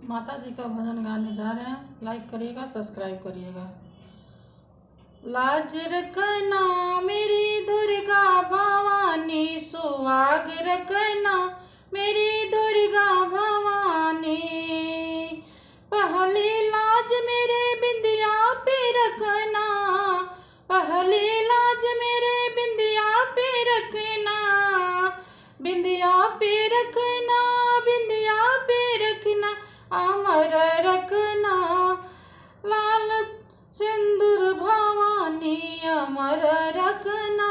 माता जी का भजन गाने जा रहे हैं। लाइक करिएगा, सब्सक्राइब करिएगा। लाज रखना मेरी दुर्गा भवानी, सुहाग रखना मेरी दुर्गा भवानी। पहली लाज मेरे बिंदिया पे रखना, पहली लाज मेरे बिंदिया पे रखना, बिंदिया पे रखना, बिंदिया पे रखना, अमर रखना लाल सिंदूर भवानी, अमर रखना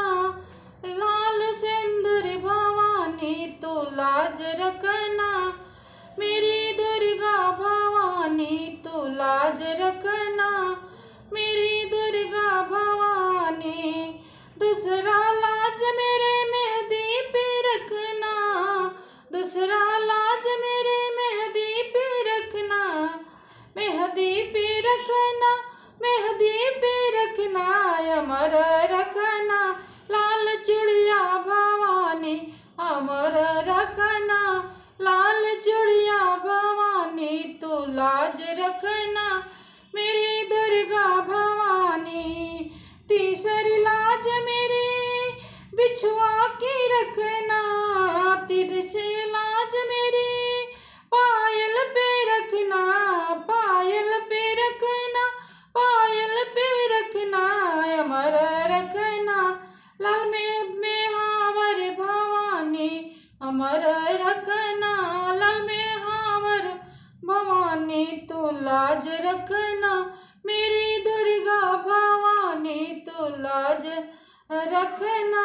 लाल सिंदूर भवानी। तो लाज रखना मेरी दुर्गा भवानी, तो लाज रखना मेरी दुर्गा भवानी। दूसरा लाज मेरे मेहंदी पे रखना, दूसरा लाज मेरे मेहंदी पे रखना, मेहंदी पे रखना, मेहंदी पे रखना, अमर रखना लाल चूड़िया भवानी, अमर रखना लाल चूड़िया भवानी। तो लाज रखना मेरी दुर्गा भवानी। तीसरी लाज मेरी बिछुआ की रखना, तीसरी लाज मेरी पायल पे रखना, पायल पे रखना, पायल पे रखना, अमर रखना लाल में हावर भवानी, अमर रखना लाल में हावर भवानी। तो लाज रखना मेरी दुर्गा भवानी, तो लाज रखना।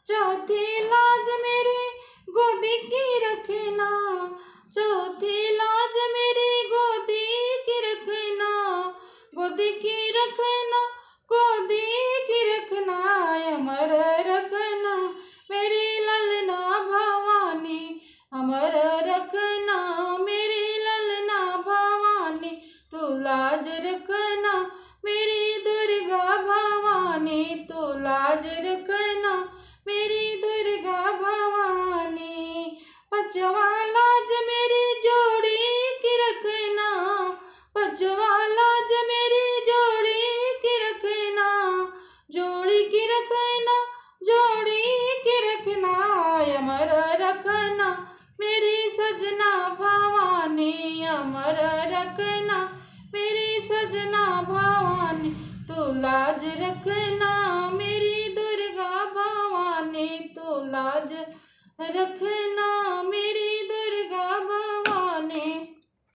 चौथी लाज मेरी गोदी की रखना, चौथी लाज मेरी गोदी की रखना, गोदी की रखना, गोदी की रखना, अमर रखना मेरी ललना भवानी, अमर रखना मेरी ललना भवानी। तो लाज रखना मेरी दुर्गा भवानी, तो लाज रखना मेरी दुर्गा भवानी। पचवा लाज मेरी जोड़ी की रखना, पचवा लाज मेरी जोड़ी की रखना, जोड़ी की रखना, जोड़ी की रखना, अमर रखना मेरी सजना भवानी, अमर रखना मेरी सजना भवानी। तो लाज रखना मेरी दुर्गा भवानी, तो लाज रखना मेरी